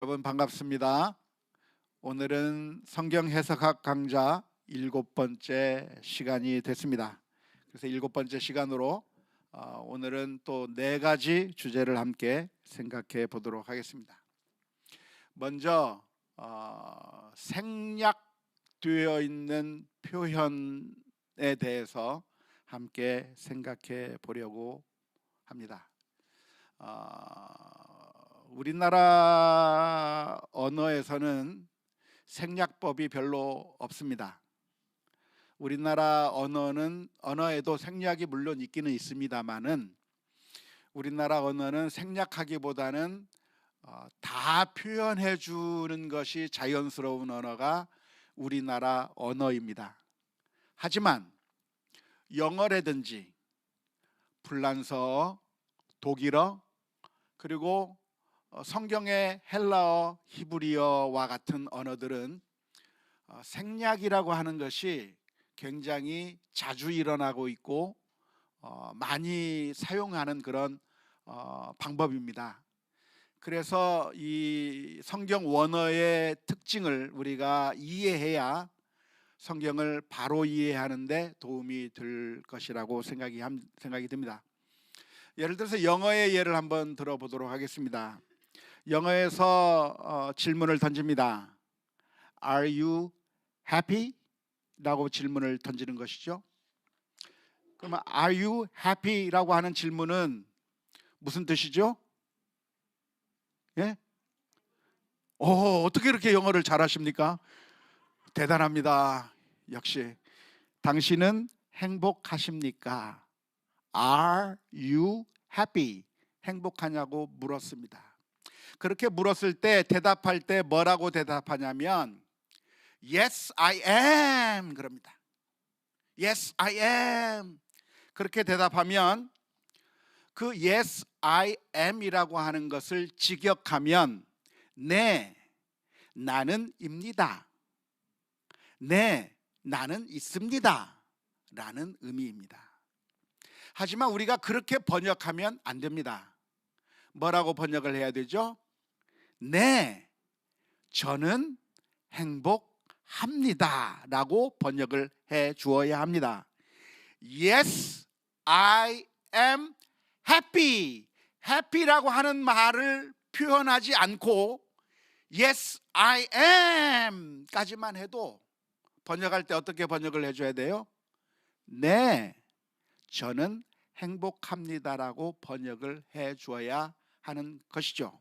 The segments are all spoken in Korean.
여러분 반갑습니다. 오늘은 성경 해석학 강좌 7번째 시간이 됐습니다. 그래서 7번째 시간으로 오늘은 또 4가지 주제를 함께 생각해 보도록 하겠습니다. 먼저 생략되어 있는 표현에 대해서 함께 생각해 보려고 합니다. 우리나라 언어에서는 생략법이 별로 없습니다. 우리나라 언어에도 생략이 물론 있기는 있습니다만은 우리나라 언어는 생략하기보다는 다 표현해 주는 것이 자연스러운 언어가 우리나라 언어입니다. 하지만 영어라든지 불란서어, 독일어, 그리고 성경의 헬라어, 히브리어와 같은 언어들은 생략이라고 하는 것이 굉장히 자주 일어나고 있고 많이 사용하는 그런 방법입니다. 그래서 이 성경 원어의 특징을 우리가 이해해야 성경을 바로 이해하는 데 도움이 될 것이라고 생각이 듭니다. 예를 들어서 영어의 예를 한번 들어보도록 하겠습니다. 영어에서 질문을 던집니다. Are you happy? 라고 질문을 던지는 것이죠. 그러면 Are you happy? 라고 하는 질문은 무슨 뜻이죠? 예? 어떻게 이렇게 영어를 잘하십니까? 대단합니다. 역시 당신은 행복하십니까? Are you happy? 행복하냐고 물었습니다. 그렇게 물었을 때 대답할 때 뭐라고 대답하냐면 Yes, I am 그럽니다. Yes, I am. 그렇게 대답하면 그 Yes, I am이라고 하는 것을 직역하면 네, 나는 입니다. 네, 나는 있습니다 라는 의미입니다. 하지만 우리가 그렇게 번역하면 안 됩니다. 뭐라고 번역을 해야 되죠? 네, 저는 행복합니다 라고 번역을 해 주어야 합니다. Yes, I am happy. happy라고 하는 말을 표현하지 않고 Yes, I am 까지만 해도 번역할 때 어떻게 번역을 해줘야 돼요? 네, 저는 행복합니다라고 번역을 해 주어야 하는 것이죠.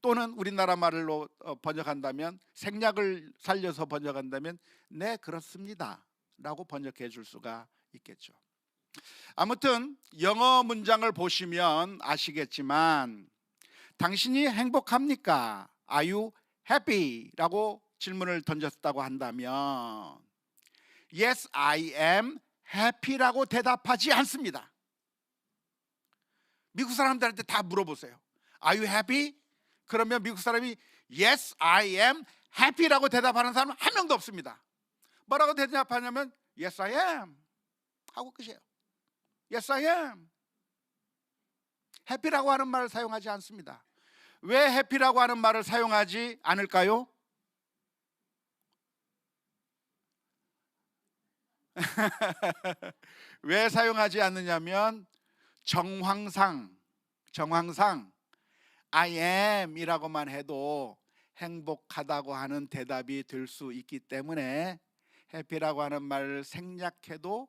또는 우리나라 말로 번역한다면, 생략을 살려서 번역한다면 네, 그렇습니다 라고 번역해 줄 수가 있겠죠. 아무튼 영어 문장을 보시면 아시겠지만 당신이 행복합니까? Are you happy? 라고 질문을 던졌다고 한다면 Yes, I am happy라고 대답하지 않습니다. 미국 사람들한테 다 물어보세요. Are you happy? 그러면 미국 사람이 Yes, I am happy라고 대답하는 사람은 한 명도 없습니다. 뭐라고 대답하냐면 Yes, I am 하고 끝이에요. Yes, I am. happy라고 하는 말을 사용하지 않습니다. 왜 happy라고 하는 말을 사용하지 않을까요? 왜 사용하지 않느냐면 정황상 I am 이라고만 해도 행복하다고 하는 대답이 될 수 있기 때문에 happy라고 하는 말을 생략해도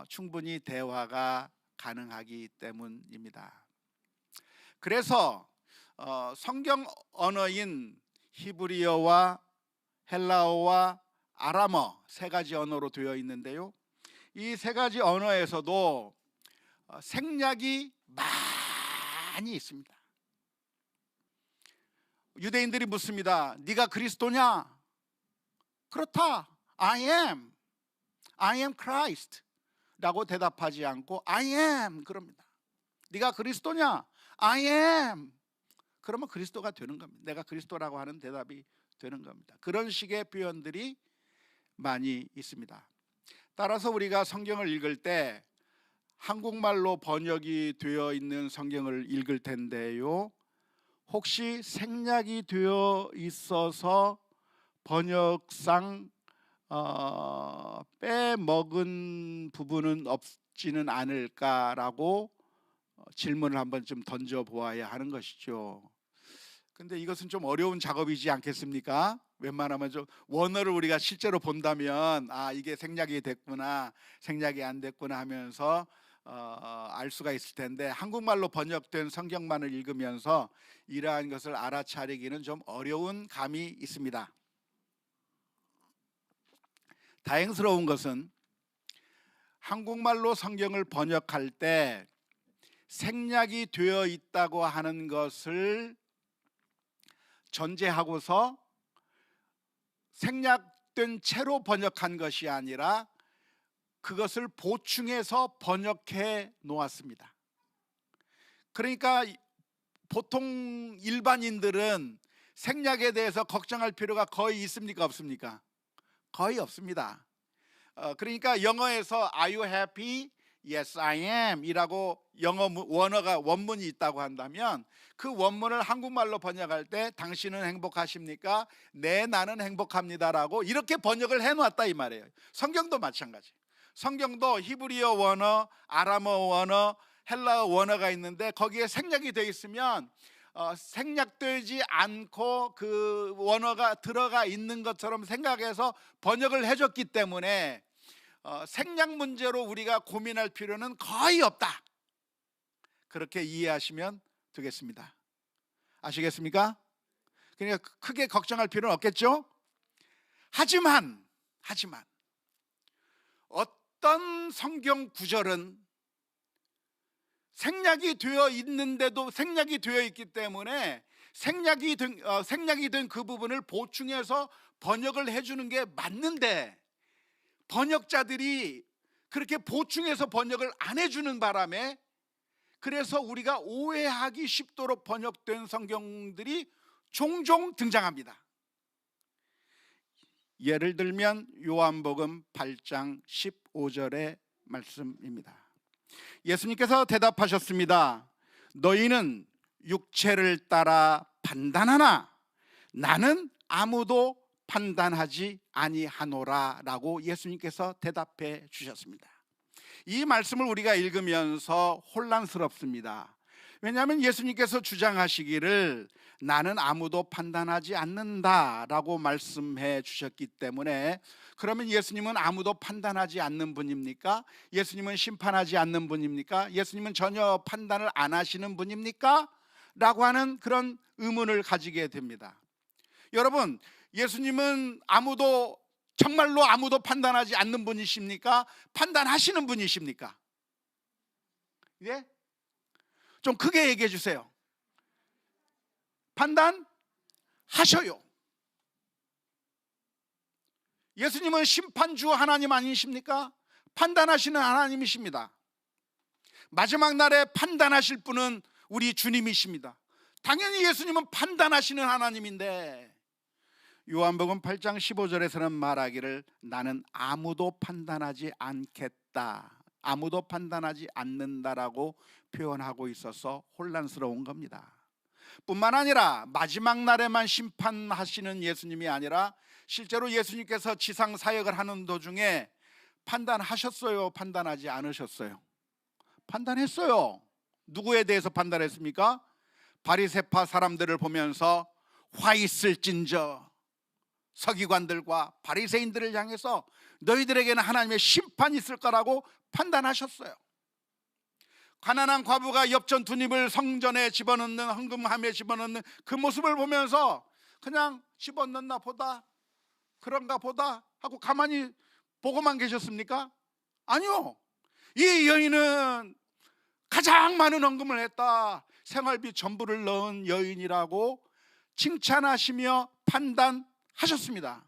충분히 대화가 가능하기 때문입니다. 그래서 성경 언어인 히브리어와 헬라어와 아람어 3가지 언어로 되어 있는데요. 이 3가지 언어에서도 생략이 많이 있습니다. 유대인들이 묻습니다. 네가 그리스도냐? 그렇다. I am Christ 라고 대답하지 않고 I am 그럽니다. 네가 그리스도냐? I am. 그러면 그리스도가 되는 겁니다. 내가 그리스도라고 하는 대답이 되는 겁니다. 그런 식의 표현들이 많이 있습니다. 따라서 우리가 성경을 읽을 때 한국말로 번역이 되어 있는 성경을 읽을 텐데요, 혹시 생략이 되어 있어서 번역상 빼먹은 부분은 없지는 않을까라고 질문을 한번 좀 던져 보아야 하는 것이죠. 근데 이것은 좀 어려운 작업이지 않겠습니까? 웬만하면 좀 원어를 우리가 실제로 본다면 이게 생략이 됐구나, 생략이 안 됐구나 하면서 알 수가 있을 텐데, 한국말로 번역된 성경만을 읽으면서 이러한 것을 알아차리기는 좀 어려운 감이 있습니다. 다행스러운 것은 한국말로 성경을 번역할 때 생략이 되어 있다고 하는 것을 전제하고서 생략된 채로 번역한 것이 아니라 그것을 보충해서 번역해 놓았습니다. 그러니까 보통 일반인들은 생략에 대해서 걱정할 필요가 거의 있습니까, 없습니까? 거의 없습니다. 그러니까 영어에서 Are you happy? Yes, I am 이라고 영어 원문이 있다고 한다면, 그 원문을 한국말로 번역할 때 당신은 행복하십니까? 네, 나는 행복합니다라고 이렇게 번역을 해놓았다 이 말이에요. 성경도 마찬가지. 성경도 히브리어 원어, 아람어 원어, 헬라어 원어가 있는데 거기에 생략이 되어 있으면 생략되지 않고 그 원어가 들어가 있는 것처럼 생각해서 번역을 해줬기 때문에 생략 문제로 우리가 고민할 필요는 거의 없다, 그렇게 이해하시면 되겠습니다. 아시겠습니까? 그러니까 크게 걱정할 필요는 없겠죠? 하지만 어떤 성경 구절은 생략이 되어 있는데도 생략이 되어 있기 때문에 생략이 된 그 부분을 보충해서 번역을 해주는 게 맞는데, 번역자들이 그렇게 보충해서 번역을 안 해주는 바람에 그래서 우리가 오해하기 쉽도록 번역된 성경들이 종종 등장합니다. 예를 들면 요한복음 8장 15절의 말씀입니다. 예수님께서 대답하셨습니다. 너희는 육체를 따라 판단하나 나는 아무도 판단하지 아니하노라 라고 예수님께서 대답해 주셨습니다. 이 말씀을 우리가 읽으면서 혼란스럽습니다. 왜냐하면 예수님께서 주장하시기를 나는 아무도 판단하지 않는다라고 말씀해 주셨기 때문에, 그러면 예수님은 아무도 판단하지 않는 분입니까? 예수님은 심판하지 않는 분입니까? 예수님은 전혀 판단을 안 하시는 분입니까? 라고 하는 그런 의문을 가지게 됩니다. 여러분, 예수님은 정말로 아무도 판단하지 않는 분이십니까? 판단하시는 분이십니까? 예? 좀 크게 얘기해 주세요. 판단하셔요. 예수님은 심판주 하나님 아니십니까? 판단하시는 하나님이십니다. 마지막 날에 판단하실 분은 우리 주님이십니다. 당연히 예수님은 판단하시는 하나님인데, 요한복음 8장 15절에서는 말하기를 나는 아무도 판단하지 않겠다, 아무도 판단하지 않는다라고 표현하고 있어서 혼란스러운 겁니다. 뿐만 아니라 마지막 날에만 심판하시는 예수님이 아니라 실제로 예수님께서 지상 사역을 하는 도중에 판단하셨어요, 판단하지 않으셨어요? 판단했어요. 누구에 대해서 판단했습니까? 바리새파 사람들을 보면서 화 있을진저, 서기관들과 바리새인들을 향해서 너희들에게는 하나님의 심판이 있을 거라고 판단하셨어요. 가난한 과부가 엽전 두 입을 성전에 집어넣는, 헌금함에 집어넣는 그 모습을 보면서 그냥 집어넣나 보다, 그런가 보다 하고 가만히 보고만 계셨습니까? 아니요. 이 여인은 가장 많은 헌금을 했다, 생활비 전부를 넣은 여인이라고 칭찬하시며 판단하셨습니다.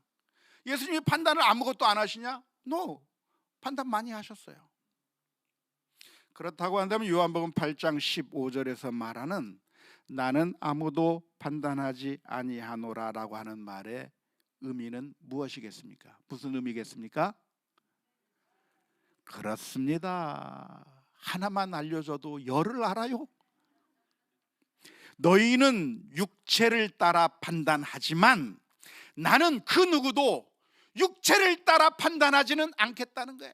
예수님이 판단을 아무것도 안 하시냐? No, 판단 많이 하셨어요. 그렇다고 한다면 요한복음 8장 15절에서 말하는 나는 아무도 판단하지 아니하노라 라고 하는 말의 의미는 무엇이겠습니까? 무슨 의미겠습니까? 그렇습니다. 하나만 알려줘도 열을 알아요. 너희는 육체를 따라 판단하지만 나는 그 누구도 육체를 따라 판단하지는 않겠다는 거예요.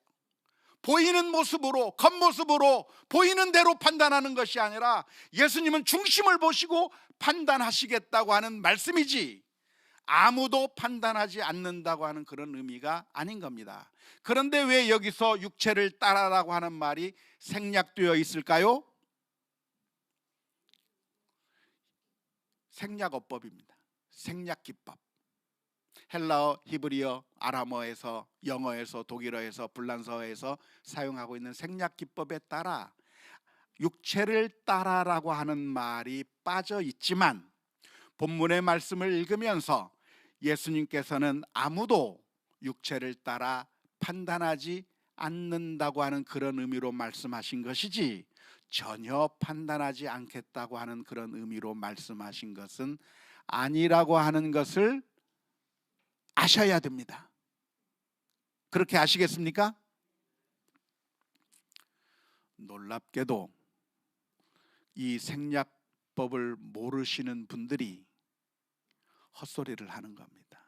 보이는 모습으로, 겉모습으로 보이는 대로 판단하는 것이 아니라 예수님은 중심을 보시고 판단하시겠다고 하는 말씀이지, 아무도 판단하지 않는다고 하는 그런 의미가 아닌 겁니다. 그런데 왜 여기서 육체를 따라라고 하는 말이 생략되어 있을까요? 생략어법입니다. 생략기법. 헬라어, 히브리어, 아람어에서, 영어에서, 독일어에서, 불란서어에서 사용하고 있는 생략기법에 따라 육체를 따라라고 하는 말이 빠져 있지만 본문의 말씀을 읽으면서 예수님께서는 아무도 육체를 따라 판단하지 않는다고 하는 그런 의미로 말씀하신 것이지, 전혀 판단하지 않겠다고 하는 그런 의미로 말씀하신 것은 아니라고 하는 것을 아셔야 됩니다. 그렇게 아시겠습니까? 놀랍게도 이 생략법을 모르시는 분들이 헛소리를 하는 겁니다.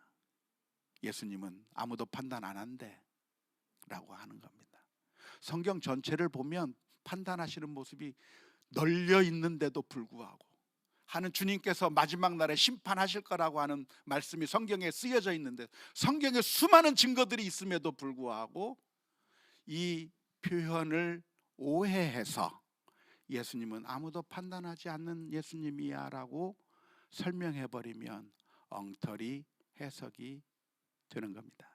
예수님은 아무도 판단 안 한대 라고 하는 겁니다. 성경 전체를 보면 판단하시는 모습이 널려 있는데도 불구하고, 하는 주님께서 마지막 날에 심판하실 거라고 하는 말씀이 성경에 쓰여져 있는데, 성경에 수많은 증거들이 있음에도 불구하고 이 표현을 오해해서 예수님은 아무도 판단하지 않는 예수님이야 라고 설명해버리면 엉터리 해석이 되는 겁니다.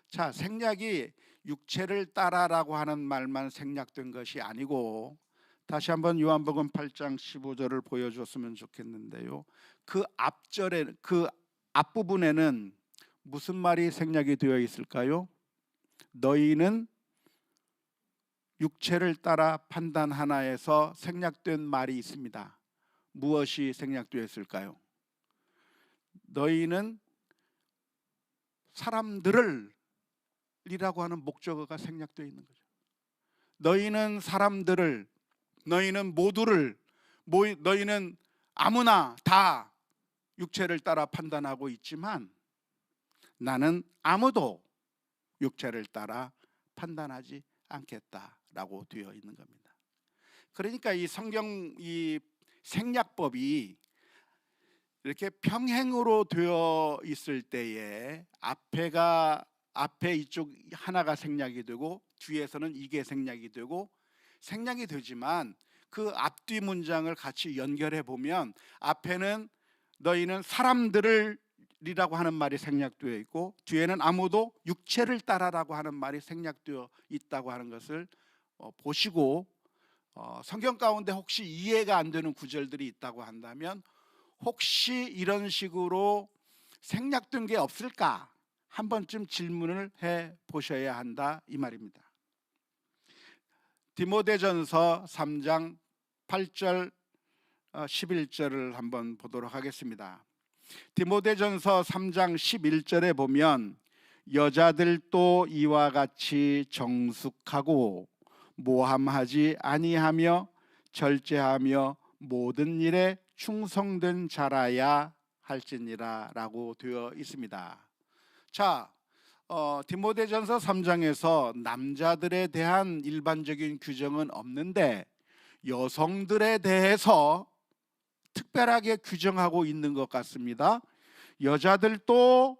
자, 생략이 육체를 따라라고 하는 말만 생략된 것이 아니고, 다시 한번 요한복음 8장 15절을 보여줬으면 좋겠는데요, 그 앞절에, 그 앞부분에는 무슨 말이 생략이 되어 있을까요? 너희는 육체를 따라 판단하나에서 생략된 말이 있습니다. 무엇이 생략되어 있을까요? 너희는 사람들을 이라고 하는 목적어가 생략되어 있는 거죠. 너희는 사람들을, 너희는 모두를, 너희는 아무나 다 육체를 따라 판단하고 있지만 나는 아무도 육체를 따라 판단하지 않겠다라고 되어 있는 겁니다. 그러니까 이 성경 이 생략법이 이렇게 평행으로 되어 있을 때에 앞에 이쪽 하나가 생략이 되고 뒤에서는 이게 생략이 되고, 생략이 되지만 그 앞뒤 문장을 같이 연결해 보면 앞에는 너희는 사람들을 이라고 하는 말이 생략되어 있고, 뒤에는 아무도 육체를 따라라고 하는 말이 생략되어 있다고 하는 것을 보시고, 성경 가운데 혹시 이해가 안 되는 구절들이 있다고 한다면 혹시 이런 식으로 생략된 게 없을까 한 번쯤 질문을 해 보셔야 한다 이 말입니다. 디모데전서 3장 8절 11절을 한번 보도록 하겠습니다. 디모데전서 3장 11절에 보면 여자들도 이와 같이 정숙하고 모함하지 아니하며 절제하며 모든 일에 충성된 자라야 할지니라 라고 되어 있습니다. 자, 디모데전서 3장에서 남자들에 대한 일반적인 규정은 없는데 여성들에 대해서 특별하게 규정하고 있는 것 같습니다. 여자들도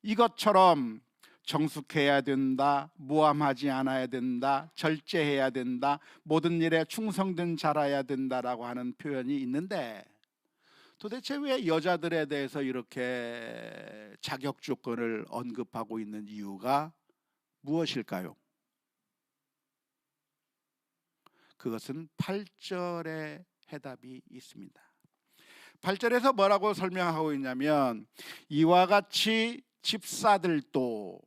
이것처럼 정숙해야 된다, 모함하지 않아야 된다, 절제해야 된다, 모든 일에 충성된 자라야 된다라고 하는 표현이 있는데, 도대체 왜 여자들에 대해서 이렇게 자격 조건을 언급하고 있는 이유가 무엇일까요? 그것은 8절에 해답이 있습니다. 8절에서 뭐라고 설명하고 있냐면, 이와 같이 집사들도,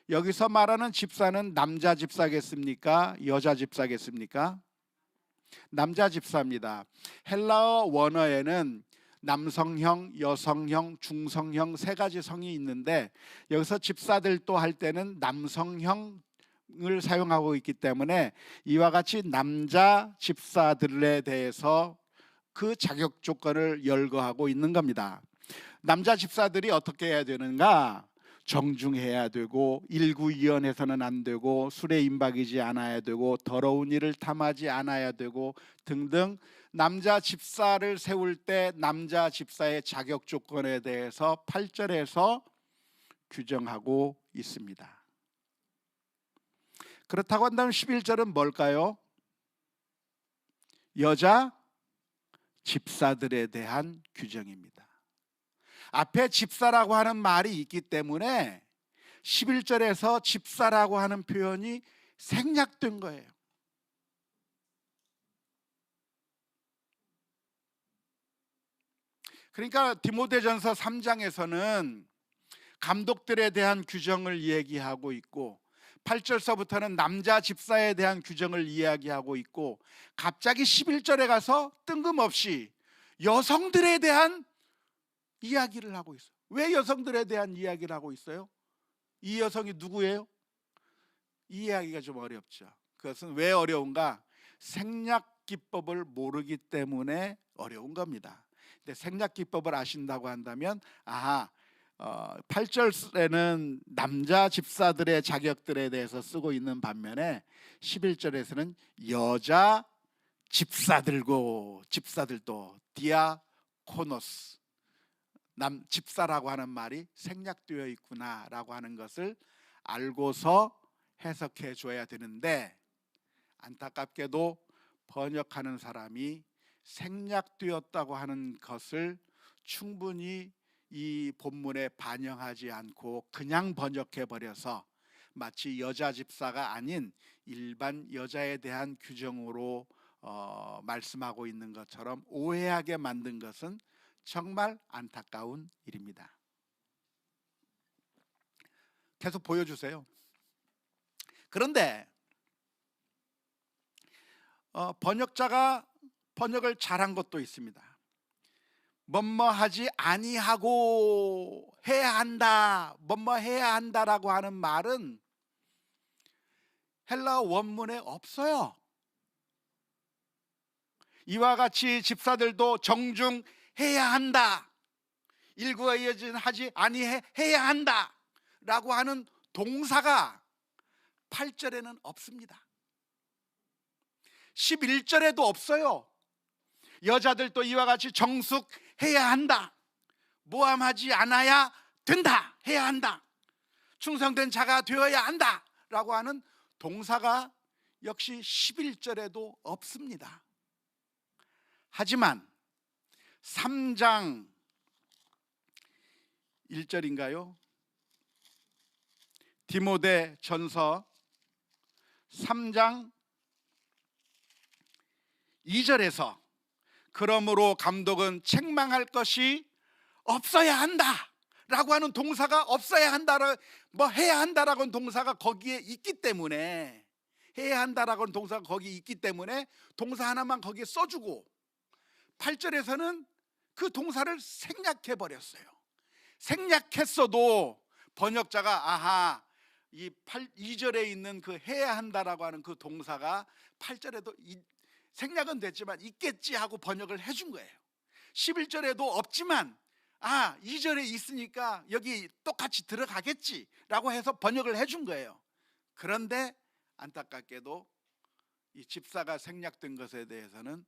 여기서 말하는 집사는 남자 집사겠습니까? 여자 집사겠습니까? 남자 집사입니다. 헬라어 원어에는 남성형, 여성형, 중성형 세 가지 성이 있는데, 여기서 집사들도 할 때는 남성형을 사용하고 있기 때문에 이와 같이 남자 집사들에 대해서 그 자격 조건을 열거하고 있는 겁니다. 남자 집사들이 어떻게 해야 되는가? 정중해야 되고, 일구이연해서는 안 되고, 술에 임박이지 않아야 되고, 더러운 일을 탐하지 않아야 되고 등등, 남자 집사를 세울 때 남자 집사의 자격 조건에 대해서 8절에서 규정하고 있습니다. 그렇다고 한다면 11절은 뭘까요? 여자 집사들에 대한 규정입니다. 앞에 집사라고 하는 말이 있기 때문에 11절에서 집사라고 하는 표현이 생략된 거예요. 그러니까 디모데전서 3장에서는 감독들에 대한 규정을 얘기하고 있고, 8절서부터는 남자 집사에 대한 규정을 이야기하고 있고, 갑자기 11절에 가서 뜬금없이 여성들에 대한 이야기를 하고 있어요. 왜 여성들에 대한 이야기를 하고 있어요? 이 여성이 누구예요? 이 이야기가 좀 어렵죠. 그것은 왜 어려운가? 생략 기법을 모르기 때문에 어려운 겁니다. 근데 생략 기법을 아신다고 한다면 8절에는 남자 집사들의 자격들에 대해서 쓰고 있는 반면에 11절에서는 여자 집사들도 디아코노스, 남 집사라고 하는 말이 생략되어 있구나라고 하는 것을 알고서 해석해 줘야 되는데, 안타깝게도 번역하는 사람이 생략되었다고 하는 것을 충분히 이 본문에 반영하지 않고 그냥 번역해 버려서 마치 여자 집사가 아닌 일반 여자에 대한 규정으로 말씀하고 있는 것처럼 오해하게 만든 것은 정말 안타까운 일입니다. 계속 보여주세요. 그런데 번역자가 번역을 잘한 것도 있습니다. 뭐뭐하지 아니하고 해야 한다, 뭐뭐해야 한다라고 하는 말은 헬라어 원문에 없어요. 이와 같이 집사들도 정중해야 한다, 일구이연 하지 아니해야 한다 라고 하는 동사가 8절에는 없습니다. 11절에도 없어요. 여자들도 이와 같이 정숙해야 한다, 모함하지 않아야 된다, 해야 한다, 충성된 자가 되어야 한다 라고 하는 동사가 역시 11절에도 없습니다. 하지만 3장 1절인가요? 디모데 전서 3장 2절에서 그러므로 감독은 책망할 것이 없어야 한다 라고 하는 동사가 없어야 한다, 뭐 해야 한다라고 하는 동사가 거기에 있기 때문에, 해야 한다라고 하는 동사가 거기에 있기 때문에 동사 하나만 거기에 써주고 8절에서는 그 동사를 생략해 버렸어요. 생략했어도 번역자가 이 2절에 있는 그 해야 한다라고 하는 그 동사가 8절에도 생략은 됐지만 있겠지 하고 번역을 해준 거예요. 11절에도 없지만 2절에 있으니까 여기 똑같이 들어가겠지 라고 해서 번역을 해준 거예요. 그런데 안타깝게도 이 집사가 생략된 것에 대해서는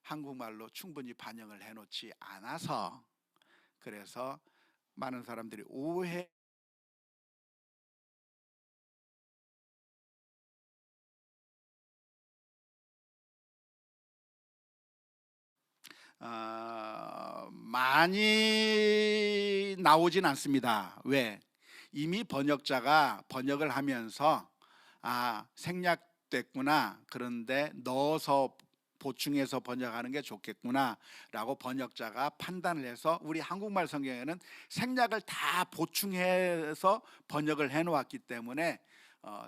한국말로 충분히 반영을 해놓지 않아서, 그래서 많은 사람들이 오해 많이 나오진 않습니다. 왜? 이미 번역자가 번역을 하면서 생략됐구나, 그런데 넣어서 보충해서 번역하는 게 좋겠구나 라고 번역자가 판단을 해서, 우리 한국말 성경에는 생략을 다 보충해서 번역을 해놓았기 때문에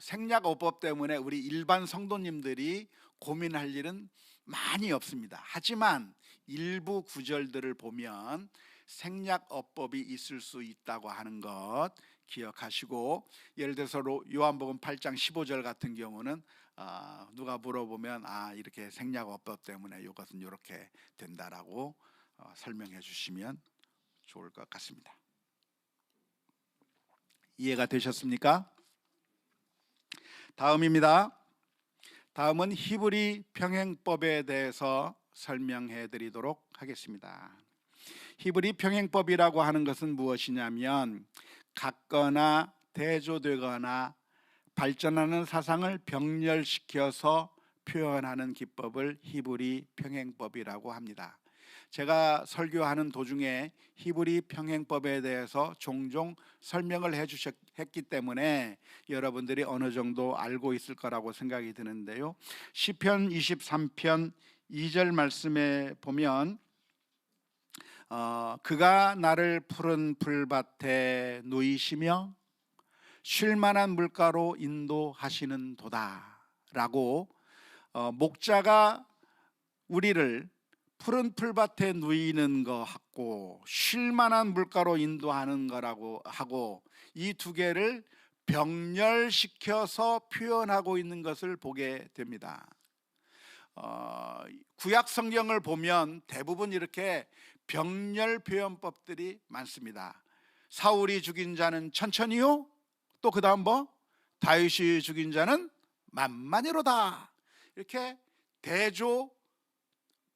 생략어법 때문에 우리 일반 성도님들이 고민할 일은 많이 없습니다. 하지만 일부 구절들을 보면 생략어법이 있을 수 있다고 하는 것 기억하시고, 예를 들어서 요한복음 8장 15절 같은 경우는 누가 물어보면 이렇게 생략어법 때문에 이것은 이렇게 된다라고 설명해 주시면 좋을 것 같습니다. 이해가 되셨습니까? 다음입니다. 다음은 히브리 평행법에 대해서 설명해 드리도록 하겠습니다. 히브리 평행법이라고 하는 것은 무엇이냐면 같거나 대조되거나 발전하는 사상을 병렬시켜서 표현하는 기법을 히브리 평행법이라고 합니다. 제가 설교하는 도중에 히브리 평행법에 대해서 종종 설명을 했기 때문에 여러분들이 어느 정도 알고 있을 거라고 생각이 드는데요. 시편 23편 2절 말씀에 보면 그가 나를 푸른 풀밭에 누이시며 쉴만한 물가로 인도하시는 도다 라고 목자가 우리를 푸른 풀밭에 누이는 거하고 쉴만한 물가로 인도하는 거라고 하고 이 두 개를 병렬시켜서 표현하고 있는 것을 보게 됩니다. 구약 성경을 보면 대부분 이렇게 병렬 표현법들이 많습니다. 사울이 죽인 자는 천천히요, 또 그 다음 다윗이 죽인 자는 만만히로다. 이렇게 대조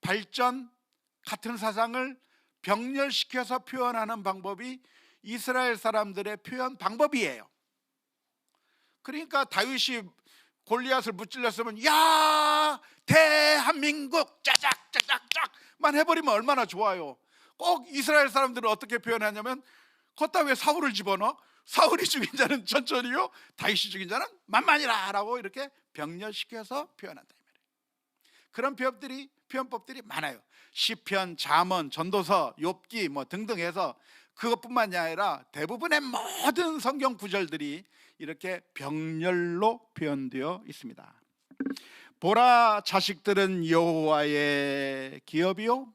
발전 같은 사상을 병렬시켜서 표현하는 방법이 이스라엘 사람들의 표현 방법이에요. 그러니까 다윗이 골리앗을 무찔렀으면 야 대한민국 짜작짜작짝만 해버리면 얼마나 좋아요. 꼭 이스라엘 사람들은 어떻게 표현하냐면 걷다 왜 사울을 집어넣어? 사울이 죽인 자는 천천히요, 다윗이 죽인 자는 만만이라 라고 이렇게 병렬시켜서 표현한다. 그런 표현법들이 많아요. 시편, 잠언, 전도서, 욥기 등등 해서 그것뿐만이 아니라 대부분의 모든 성경 구절들이 이렇게 병렬로 표현되어 있습니다. 보라, 자식들은 여호와의 기업이요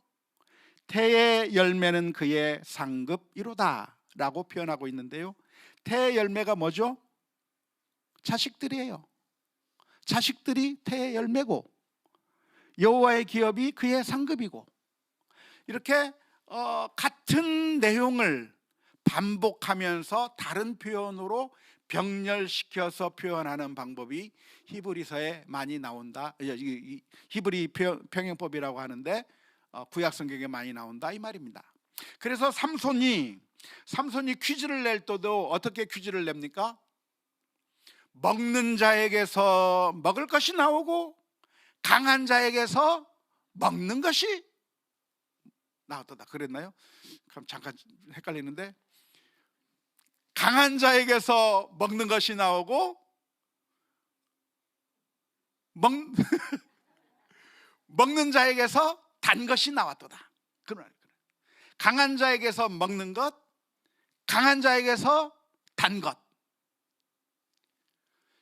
태의 열매는 그의 상급이로다 라고 표현하고 있는데요. 태의 열매가 뭐죠? 자식들이에요. 자식들이 태의 열매고 여호와의 기업이 그의 상급이고, 이렇게 같은 내용을 반복하면서 다른 표현으로 병렬시켜서 표현하는 방법이 히브리서에 많이 나온다. 히브리 평행법이라고 하는데 구약 성경에 많이 나온다 이 말입니다. 그래서 삼손이 퀴즈를 낼 때도 어떻게 퀴즈를 냅니까? 먹는 자에게서 먹을 것이 나오고 강한 자에게서 먹는 것이 나왔다 그랬나요? 그럼 잠깐 헷갈리는데, 강한 자에게서 먹는 것이 나오고 먹는 자에게서 단 것이 나왔도다. 강한 자에게서 먹는 것, 강한 자에게서 단 것.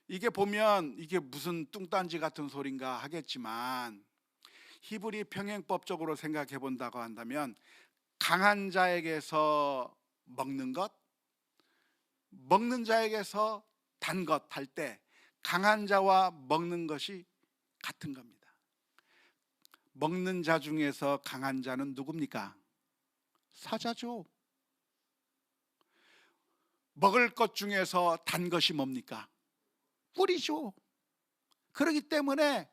이게 보면 이게 무슨 뚱딴지 같은 소린가 하겠지만 히브리 평행법적으로 생각해 본다고 한다면 강한 자에게서 먹는 것, 먹는 자에게서 단 것 할 때 강한 자와 먹는 것이 같은 겁니다. 먹는 자 중에서 강한 자는 누굽니까? 사자죠. 먹을 것 중에서 단 것이 뭡니까? 꿀이죠. 그렇기 때문에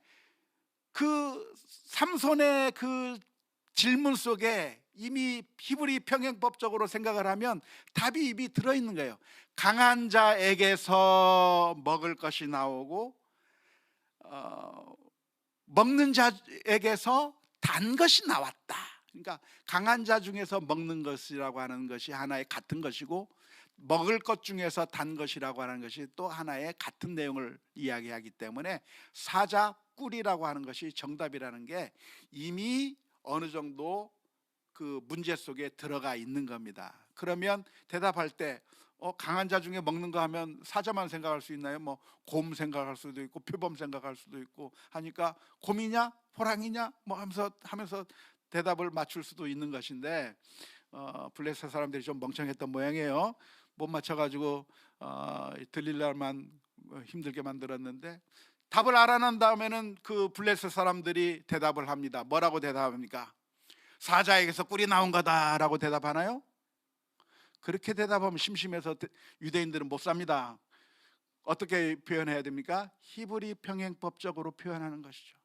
그 삼손의 그 질문 속에 이미 히브리 평행법적으로 생각을 하면 답이 이미 들어있는 거예요. 강한 자에게서 먹을 것이 나오고 먹는 자에게서 단 것이 나왔다. 그러니까 강한 자 중에서 먹는 것이라고 하는 것이 하나의 같은 것이고, 먹을 것 중에서 단 것이라고 하는 것이 또 하나의 같은 내용을 이야기하기 때문에 사자 꿀이라고 하는 것이 정답이라는 게 이미 어느 정도 그 문제 속에 들어가 있는 겁니다. 그러면 대답할 때 강한 자 중에 먹는 거 하면 사자만 생각할 수 있나요? 곰 생각할 수도 있고 표범 생각할 수도 있고 하니까 곰이냐 호랑이냐 하면서 대답을 맞출 수도 있는 것인데 블레셋 사람들이 좀 멍청했던 모양이에요. 못 맞춰가지고 들릴날만 힘들게 만들었는데 답을 알아낸 다음에는 그 블레셋 사람들이 대답을 합니다. 뭐라고 대답합니까? 사자에게서 꿀이 나온 거다라고 대답하나요? 그렇게 대답하면 심심해서 유대인들은 못 삽니다. 어떻게 표현해야 됩니까? 히브리 평행법적으로 표현하는 것이죠.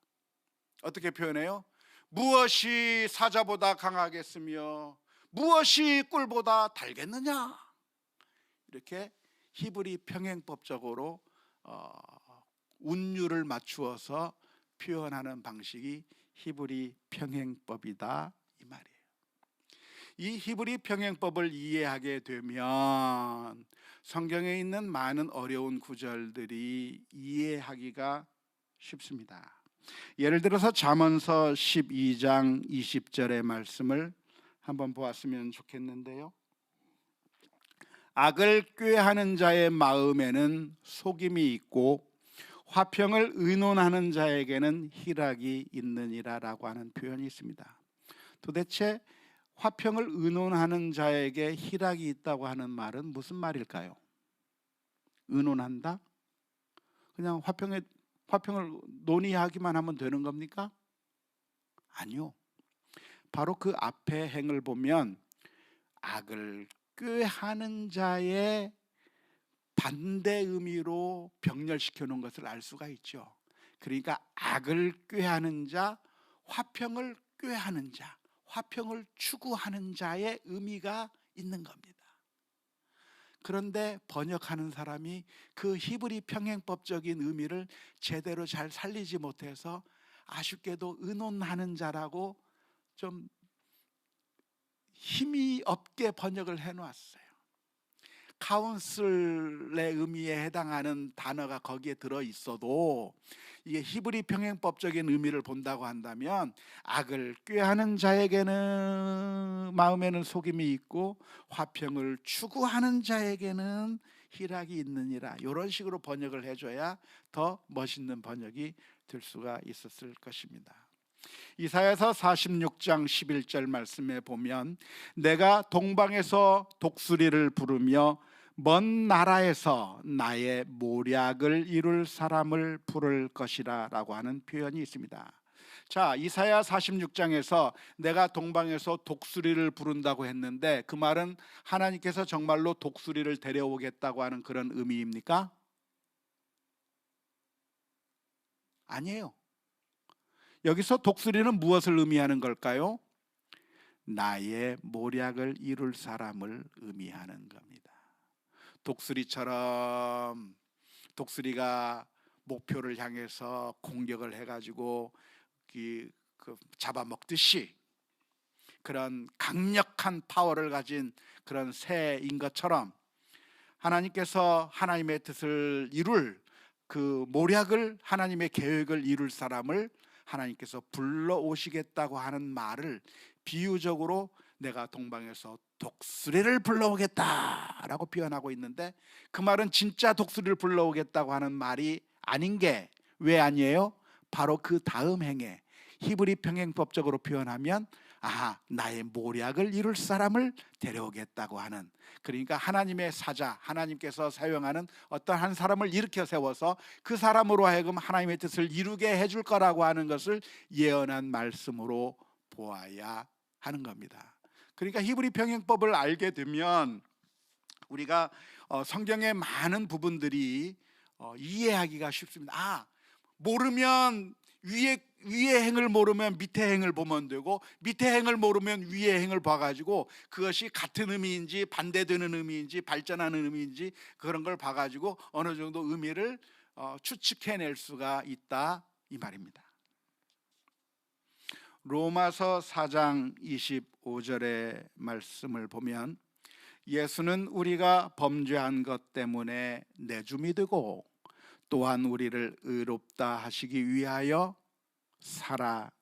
어떻게 표현해요? 무엇이 사자보다 강하겠으며 무엇이 꿀보다 달겠느냐? 이렇게 히브리 평행법적으로 운율을 맞추어서 표현하는 방식이 히브리 평행법이다, 이 말이에요. 이 히브리 평행법을 이해하게 되면 성경에 있는 많은 어려운 구절들이 이해하기가 쉽습니다. 예를 들어서 잠언서 12장 20절의 말씀을 한번 보았으면 좋겠는데요. 악을 꾀하는 자의 마음에는 속임이 있고 화평을 의논하는 자에게는 희락이 있느니라 라고 하는 표현이 있습니다. 도대체 화평을 의논하는 자에게 희락이 있다고 하는 말은 무슨 말일까요? 의논한다? 그냥 화평을 논의하기만 하면 되는 겁니까? 아니요. 바로 그 앞에 행을 보면 악을 꾀하는 자의 반대 의미로 병렬시켜 놓은 것을 알 수가 있죠. 그러니까 악을 꾀하는 자, 화평을 꾀하는 자, 화평을 추구하는 자의 의미가 있는 겁니다. 그런데 번역하는 사람이 그 히브리 평행법적인 의미를 제대로 잘 살리지 못해서 아쉽게도 의논하는 자라고 좀 힘이 없게 번역을 해놓았어요. 카운슬의 의미에 해당하는 단어가 거기에 들어있어도 이게 히브리 평행법적인 의미를 본다고 한다면 악을 꾀하는 자에게는 마음에는 속임이 있고 화평을 추구하는 자에게는 희락이 있느니라, 이런 식으로 번역을 해줘야 더 멋있는 번역이 될 수가 있었을 것입니다. 이사야서 46장 11절 말씀에 보면 내가 동방에서 독수리를 부르며 먼 나라에서 나의 모략을 이룰 사람을 부를 것이라 라고 하는 표현이 있습니다. 자, 이사야 46장에서 내가 동방에서 독수리를 부른다고 했는데 그 말은 하나님께서 정말로 독수리를 데려오겠다고 하는 그런 의미입니까? 아니에요. 여기서 독수리는 무엇을 의미하는 걸까요? 나의 모략을 이룰 사람을 의미하는 겁니다. 독수리처럼 독수리가 목표를 향해서 공격을 해가지고 잡아먹듯이 그런 강력한 파워를 가진 그런 새인 것처럼 하나님께서 하나님의 뜻을 이룰 그 모략을, 하나님의 계획을 이룰 사람을 하나님께서 불러오시겠다고 하는 말을 비유적으로 내가 동방에서 독수리를 불러오겠다라고 표현하고 있는데, 그 말은 진짜 독수리를 불러오겠다고 하는 말이 아닌 게 왜 아니에요? 바로 그 다음 행에 히브리 평행법적으로 표현하면 나의 모략을 이룰 사람을 데려오겠다고 하는, 그러니까 하나님의 사자, 하나님께서 사용하는 어떤 한 사람을 일으켜 세워서 그 사람으로 하여금 하나님의 뜻을 이루게 해줄 거라고 하는 것을 예언한 말씀으로 보아야 하는 겁니다. 그러니까 히브리 평행법을 알게 되면 우리가 성경의 많은 부분들이 이해하기가 쉽습니다. 모르면 위에 행을 모르면 밑에 행을 보면 되고, 밑에 행을 모르면 위에 행을 봐가지고 그것이 같은 의미인지 반대되는 의미인지 발전하는 의미인지 그런 걸 봐가지고 어느 정도 의미를 추측해낼 수가 있다, 이 말입니다. 로마서 4장 25절의 말씀을 보면 예수는 우리가 범죄한 것 때문에 내줌이 되고 또한 우리를 의롭다 하시기 위하여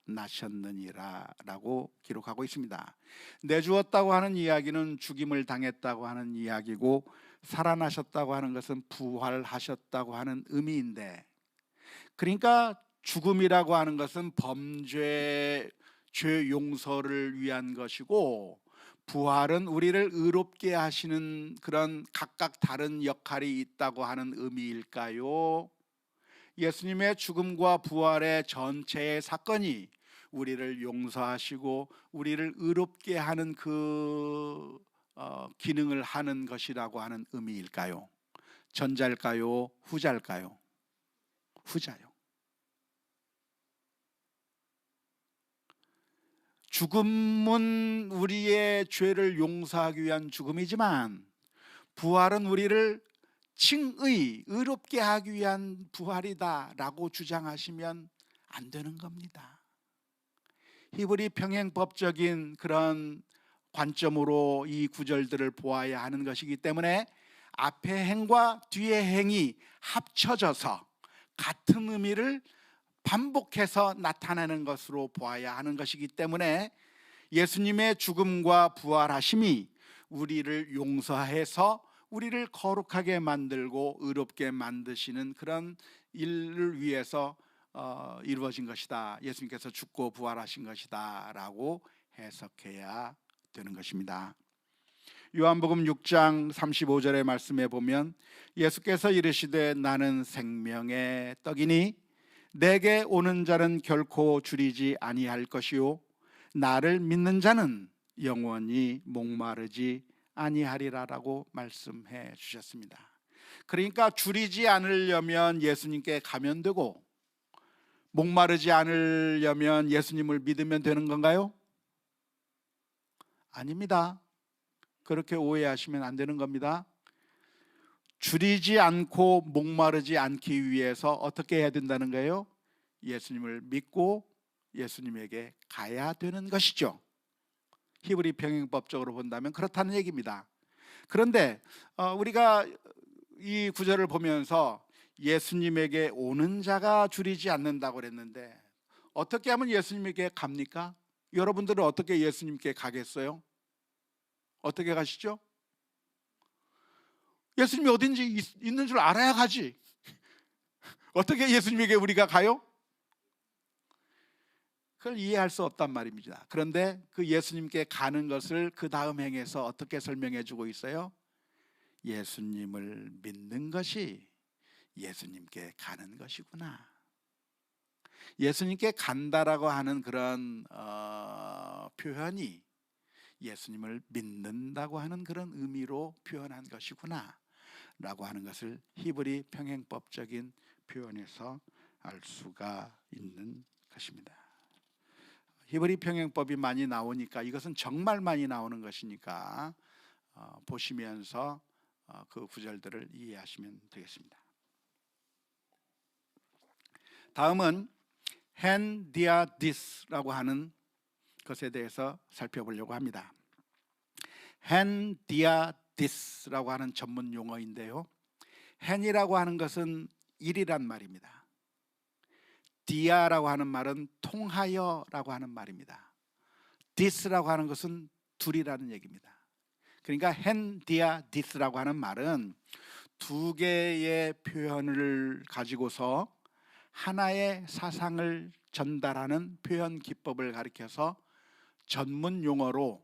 살아나셨느니라 라고 기록하고 있습니다. 내주었다고 하는 이야기는 죽임을 당했다고 하는 이야기고, 살아나셨다고 하는 것은 부활하셨다고 하는 의미인데, 그러니까 죽음이라고 하는 것은 죄 용서를 위한 것이고, 부활은 우리를 의롭게 하시는 그런 각각 다른 역할이 있다고 하는 의미일까요? 예수님의 죽음과 부활의 전체의 사건이 우리를 용서하시고 우리를 의롭게 하는 그 기능을 하는 것이라고 하는 의미일까요? 전자일까요? 후자일까요? 후자요. 죽음은 우리의 죄를 용서하기 위한 죽음이지만 부활은 우리를 칭의, 의롭게 하기 위한 부활이다라고 주장하시면 안 되는 겁니다. 히브리 평행법적인 그런 관점으로 이 구절들을 보아야 하는 것이기 때문에 앞의 행과 뒤의 행이 합쳐져서 같은 의미를 반복해서 나타내는 것으로 보아야 하는 것이기 때문에 예수님의 죽음과 부활하심이 우리를 용서해서 우리를 거룩하게 만들고 의롭게 만드시는 그런 일을 위해서 이루어진 것이다. 예수님께서 죽고 부활하신 것이다 라고 해석해야 되는 것입니다. 요한복음 6장 35절의 말씀에 보면 예수께서 이르시되 나는 생명의 떡이니 내게 오는 자는 결코 줄이지 아니할 것이요 나를 믿는 자는 영원히 목마르지 아니하리라라고 말씀해 주셨습니다. 그러니까 줄이지 않으려면 예수님께 가면 되고 목마르지 않으려면 예수님을 믿으면 되는 건가요? 아닙니다. 그렇게 오해하시면 안 되는 겁니다. 줄이지 않고 목마르지 않기 위해서 어떻게 해야 된다는 거예요? 예수님을 믿고 예수님에게 가야 되는 것이죠. 히브리 평행법적으로 본다면 그렇다는 얘기입니다. 그런데 우리가 이 구절을 보면서 예수님에게 오는 자가 줄이지 않는다고 그랬는데 어떻게 하면 예수님에게 갑니까? 여러분들은 어떻게 예수님께 가겠어요? 어떻게 가시죠? 예수님이 어딘지 있는 줄 알아야 가지. 어떻게 예수님에게 우리가 가요? 그걸 이해할 수 없단 말입니다. 그런데 그 예수님께 가는 것을 그 다음 행에서 어떻게 설명해 주고 있어요? 예수님을 믿는 것이 예수님께 가는 것이구나. 예수님께 간다라고 하는 그런 표현이 예수님을 믿는다고 하는 그런 의미로 표현한 것이구나 라고 하는 것을 히브리 평행법적인 표현에서 알 수가 있는 것입니다. 히브리 평행법이 많이 나오니까 이것은 정말 많이 나오는 것이니까 보시면서 그 구절들을 이해하시면 되겠습니다. 다음은 헨디아디스라고 하는 것에 대해서 살펴보려고 합니다. 헨디아디스라고 하는 전문 용어인데요, 헨이라고 하는 것은 일이란 말입니다. 디아라고 하는 말은 통하여라고 하는 말입니다. 디스라고 하는 것은 둘이라는 얘기입니다. 그러니까 헨디아디스라고 하는 말은 두 개의 표현을 가지고서 하나의 사상을 전달하는 표현 기법을 가리켜서 전문 용어로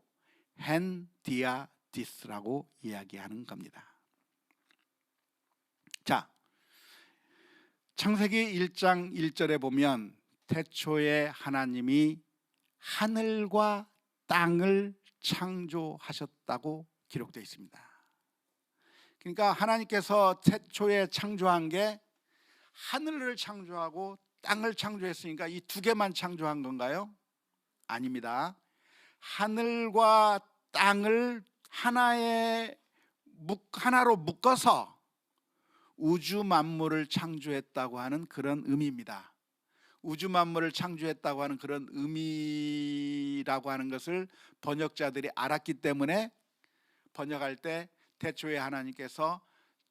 헨디아디스라고 이야기하는 겁니다. 자, 창세기 1장 1절에 보면 태초에 하나님이 하늘과 땅을 창조하셨다고 기록되어 있습니다. 그러니까 하나님께서 태초에 창조한 게 하늘을 창조하고 땅을 창조했으니까 이 두 개만 창조한 건가요? 아닙니다. 하늘과 땅을 하나로 묶어서 우주 만물을 창조했다고 하는 그런 의미입니다. 우주 만물을 창조했다고 하는 그런 의미라고 하는 것을 번역자들이 알았기 때문에 번역할 때 태초에 하나님께서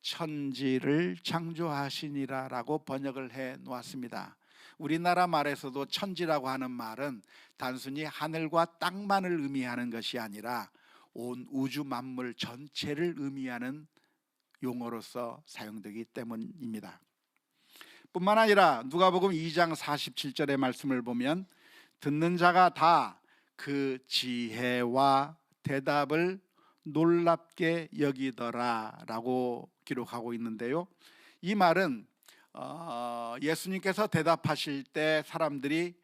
천지를 창조하시니라 라고 번역을 해 놓았습니다. 우리나라 말에서도 천지라고 하는 말은 단순히 하늘과 땅만을 의미하는 것이 아니라 온 우주 만물 전체를 의미하는 용어로서 사용되기 때문입니다. 뿐만 아니라 누가복음 2장 47절의 말씀을 보면 듣는 자가 다 그 지혜와 대답을 놀랍게 여기더라 라고 기록하고 있는데요, 이 말은 예수님께서 대답하실 때 사람들이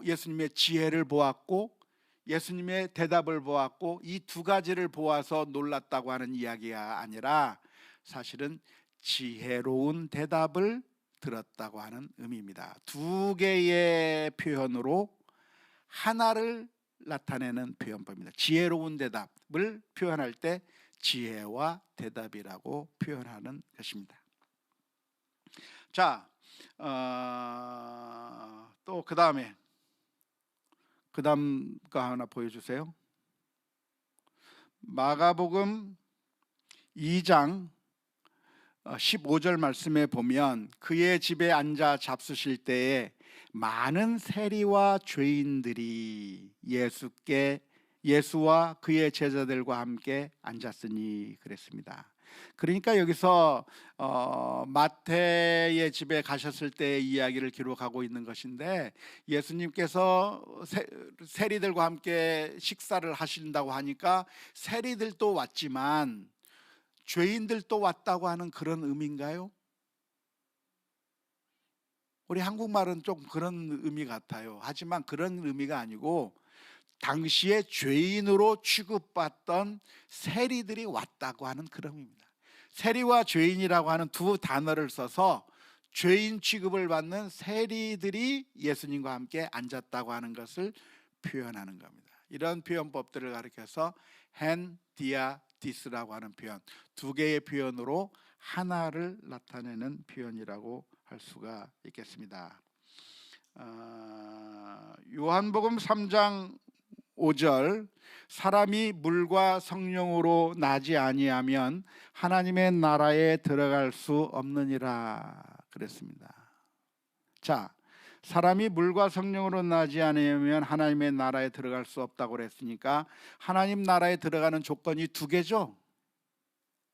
예수님의 지혜를 보았고 예수님의 대답을 보았고 이 두 가지를 보아서 놀랐다고 하는 이야기가 아니라 사실은 지혜로운 대답을 들었다고 하는 의미입니다. 두 개의 표현으로 하나를 나타내는 표현법입니다. 지혜로운 대답을 표현할 때 지혜와 대답이라고 표현하는 것입니다. 자, 또 그 다음에 그 다음 거 하나 보여주세요. 마가복음 2장 15절 말씀에 보면 그의 집에 앉아 잡수실 때에 많은 세리와 죄인들이 예수와 그의 제자들과 함께 앉았으니 그랬습니다. 그러니까 여기서 마태의 집에 가셨을 때의 이야기를 기록하고 있는 것인데 예수님께서 세리들과 함께 식사를 하신다고 하니까 세리들도 왔지만 죄인들도 왔다고 하는 그런 의미인가요? 우리 한국말은 좀 그런 의미 같아요. 하지만 그런 의미가 아니고 당시에 죄인으로 취급받던 세리들이 왔다고 하는 그런 의미입니다. 세리와 죄인이라고 하는 두 단어를 써서 죄인 취급을 받는 세리들이 예수님과 함께 앉았다고 하는 것을 표현하는 겁니다. 이런 표현법들을 가리켜서 헨디아디스라고 하는 표현, 두 개의 표현으로 하나를 나타내는 표현이라고 할 수가 있겠습니다. 요한복음 3장 5절 사람이 물과 성령으로 나지 아니하면 하나님의 나라에 들어갈 수 없느니라 그랬습니다. 자, 사람이 물과 성령으로 나지 않으면 하나님의 나라에 들어갈 수 없다고 그랬으니까 하나님 나라에 들어가는 조건이 두 개죠.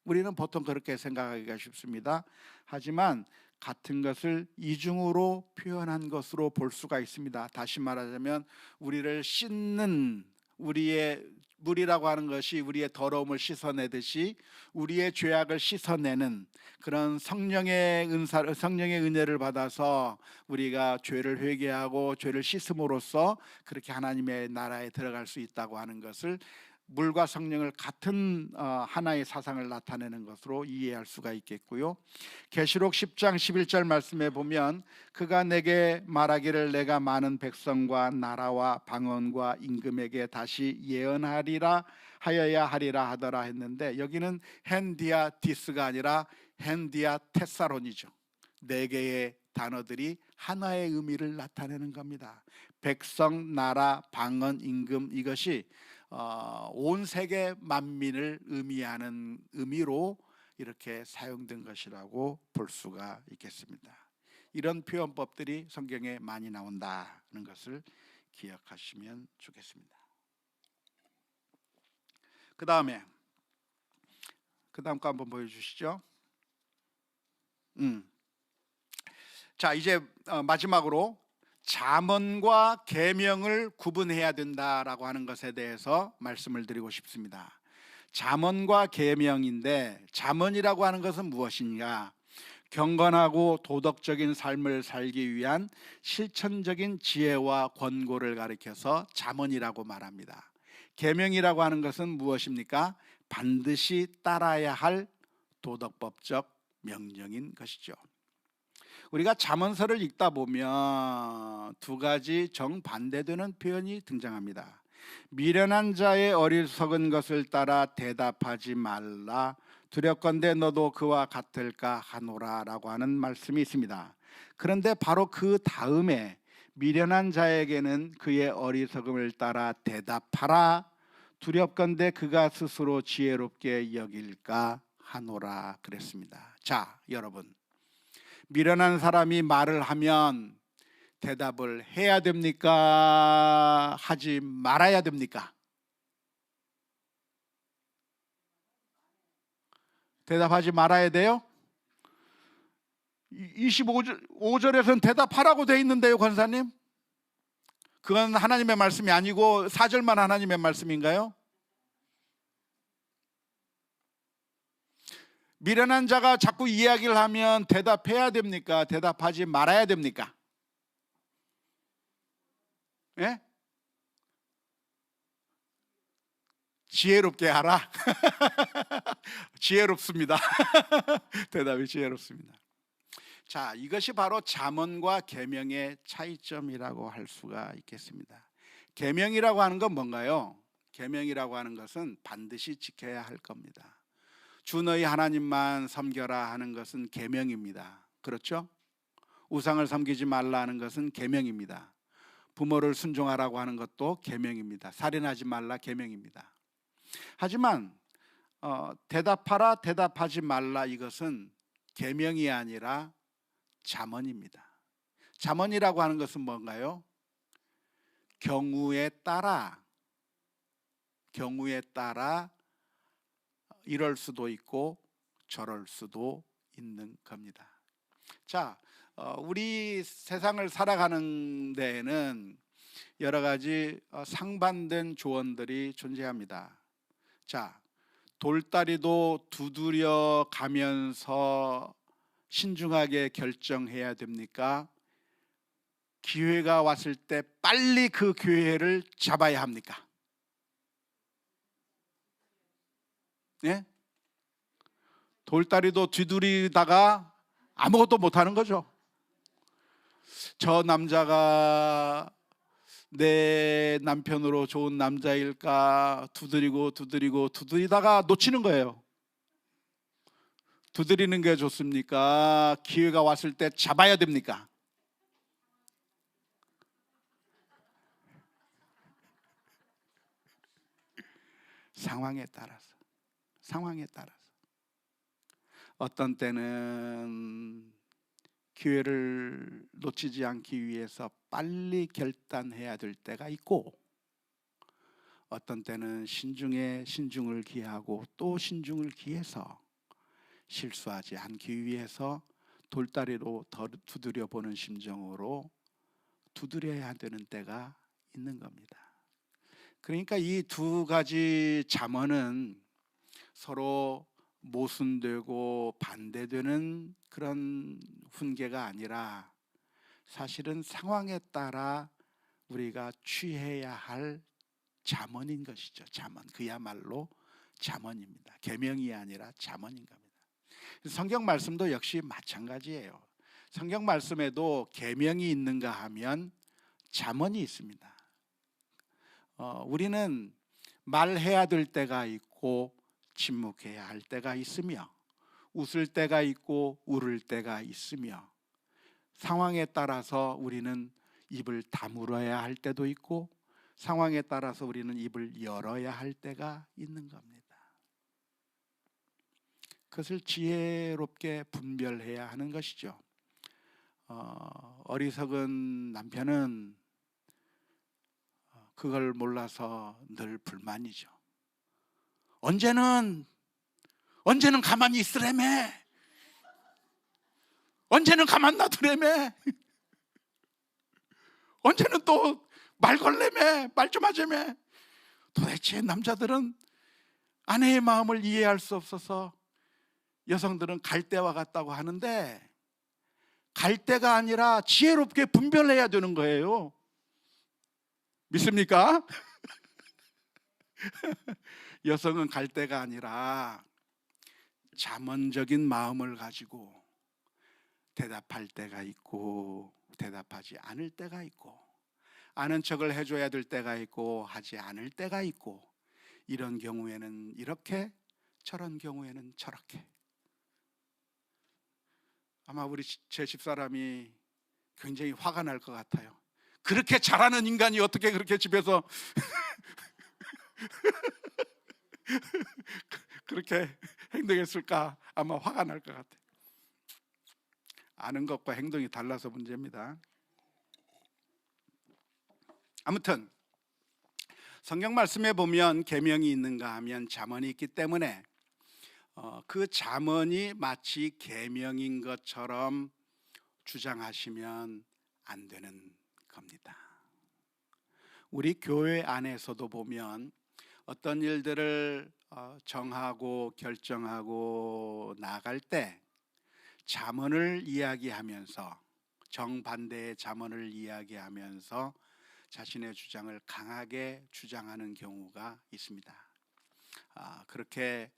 우리는 보통 그렇게 생각하기가 쉽습니다. 하지만 같은 것을 이중으로 표현한 것으로 볼 수가 있습니다. 다시 말하자면 우리를 씻는, 우리의 물이라고 하는 것이 우리의 더러움을 씻어내듯이 우리의 죄악을 씻어내는 그런 성령의 은혜를 받아서 우리가 죄를 회개하고 죄를 씻음으로써 그렇게 하나님의 나라에 들어갈 수 있다고 하는 것을 물과 성령을 같은 하나의 사상을 나타내는 것으로 이해할 수가 있겠고요. 계시록 10장 11절 말씀에 보면 그가 내게 말하기를 내가 많은 백성과 나라와 방언과 임금에게 다시 예언하리라 하여야 하리라 하더라 했는데 여기는 헨디아디스가 아니라 헨디아테사론이죠. 네 개의 단어들이 하나의 의미를 나타내는 겁니다. 백성, 나라, 방언, 임금, 이것이 온 세계 만민을 의미하는 의미로 이렇게 사용된 것이라고 볼 수가 있겠습니다. 이런 표현법들이 성경에 많이 나온다는 것을 기억하시면 좋겠습니다. 그 다음 거 한번 보여주시죠. 자, 이제 마지막으로 잠언과 계명을 구분해야 된다라고 하는 것에 대해서 말씀을 드리고 싶습니다. 잠언과 계명인데 잠언이라고 하는 것은 무엇인가? 경건하고 도덕적인 삶을 살기 위한 실천적인 지혜와 권고를 가리켜서 잠언이라고 말합니다. 계명이라고 하는 것은 무엇입니까? 반드시 따라야 할 도덕법적 명령인 것이죠. 우리가 잠언서를 읽다 보면 두 가지 정반대되는 표현이 등장합니다. 미련한 자의 어리석은 것을 따라 대답하지 말라 두렵건대 너도 그와 같을까 하노라 라고 하는 말씀이 있습니다. 그런데 바로 그 다음에 미련한 자에게는 그의 어리석음을 따라 대답하라 두렵건대 그가 스스로 지혜롭게 여길까 하노라 그랬습니다. 자, 여러분, 미련한 사람이 말을 하면 대답을 해야 됩니까? 하지 말아야 됩니까? 대답하지 말아야 돼요? 25절에서는 대답하라고 돼 있는데요, 권사님. 그건 하나님의 말씀이 아니고 4절만 하나님의 말씀인가요? 미련한 자가 자꾸 이야기를 하면 대답해야 됩니까? 대답하지 말아야 됩니까? 예? 지혜롭게 하라. 지혜롭습니다. 대답이 지혜롭습니다. 자, 이것이 바로 잠언과 계명의 차이점이라고 할 수가 있겠습니다. 계명이라고 하는 건 뭔가요? 계명이라고 하는 것은 반드시 지켜야 할 겁니다. 주 너희 하나님만 섬겨라 하는 것은 계명입니다. 그렇죠? 우상을 섬기지 말라 하는 것은 계명입니다. 부모를 순종하라고 하는 것도 계명입니다. 살인하지 말라 계명입니다. 하지만 대답하라 대답하지 말라 이것은 계명이 아니라 잠언입니다. 잠언이라고 하는 것은 뭔가요? 경우에 따라 이럴 수도 있고 저럴 수도 있는 겁니다. 자, 우리 세상을 살아가는 데에는 여러 가지 상반된 조언들이 존재합니다. 자, 돌다리도 두드려 가면서 신중하게 결정해야 됩니까? 기회가 왔을 때 빨리 그 기회를 잡아야 합니까? 예? 돌다리도 뒤두리다가 아무것도 못하는 거죠. 저 남자가 내 남편으로 좋은 남자일까 두드리다가 놓치는 거예요. 두드리는 게 좋습니까? 기회가 왔을 때 잡아야 됩니까? 상황에 따라서 어떤 때는 기회를 놓치지 않기 위해서 빨리 결단해야 될 때가 있고, 어떤 때는 신중을 기하고 또 신중을 기해서 실수하지 않기 위해서 돌다리로 두드려 보는 심정으로 두드려야 되는 때가 있는 겁니다. 그러니까 이 두 가지 잠언은 서로 모순되고 반대되는 그런 훈계가 아니라 사실은 상황에 따라 우리가 취해야 할 잠언인 것이죠. 잠언, 그야말로 잠언입니다. 계명이 아니라 잠언인 겁니다. 성경 말씀도 역시 마찬가지예요. 성경 말씀에도 계명이 있는가 하면 잠언이 있습니다. 우리는 말해야 될 때가 있고 침묵해야 할 때가 있으며, 웃을 때가 있고 울을 때가 있으며, 상황에 따라서 우리는 입을 다물어야 할 때도 있고 상황에 따라서 우리는 입을 열어야 할 때가 있는 겁니다. 그것을 지혜롭게 분별해야 하는 것이죠. 어리석은 남편은 그걸 몰라서 늘 불만이죠. 언제는 가만히 있으라며, 언제는 가만 놔두라며, 언제는 또 말 걸라며, 말 좀 하자며. 도대체 남자들은 아내의 마음을 이해할 수 없어서 여성들은 갈대와 같다고 하는데, 갈대가 아니라 지혜롭게 분별해야 되는 거예요. 믿습니까? 여성은 갈대가 아니라 잠언적인 마음을 가지고 대답할 때가 있고 대답하지 않을 때가 있고, 아는 척을 해줘야 될 때가 있고 하지 않을 때가 있고, 이런 경우에는 이렇게 저런 경우에는 저렇게. 아마 제 집사람이 굉장히 화가 날 것 같아요. 그렇게 잘하는 인간이 어떻게 그렇게 집에서 그렇게 행동했을까? 아마 화가 날 것 같아요. 아는 것과 행동이 달라서 문제입니다. 아무튼 성경 말씀에 보면 계명이 있는가 하면 잠언이 있기 때문에 그 잠언이 마치 계명인 것처럼 주장하시면 안 되는 겁니다. 우리 교회 안에서도 보면 어떤 일들을 정하고 결정하고 나아갈 때 잠언을 이야기하면서, 정반대의 잠언을 이야기하면서 자신의 주장을 강하게 주장하는 경우가 있습니다. 그렇게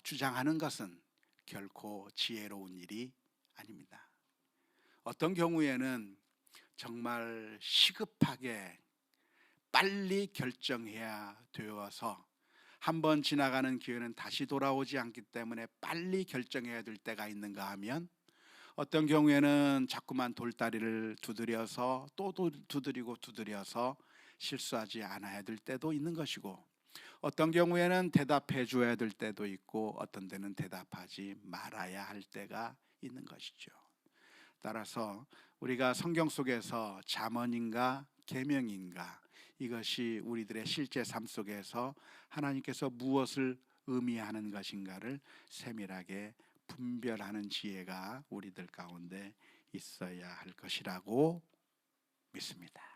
주장하는 것은 결코 지혜로운 일이 아닙니다. 어떤 경우에는 정말 시급하게 빨리 결정해야 되어서 한 번 지나가는 기회는 다시 돌아오지 않기 때문에 빨리 결정해야 될 때가 있는가 하면, 어떤 경우에는 자꾸만 돌다리를 두드려서 또 두드려서 실수하지 않아야 될 때도 있는 것이고, 어떤 경우에는 대답해 줘야 될 때도 있고, 어떤 때는 대답하지 말아야 할 때가 있는 것이죠. 따라서 우리가 성경 속에서 잠언인가 계명인가, 이것이 우리들의 실제 삶 속에서 하나님께서 무엇을 의미하는 것인가를 세밀하게 분별하는 지혜가 우리들 가운데 있어야 할 것이라고 믿습니다.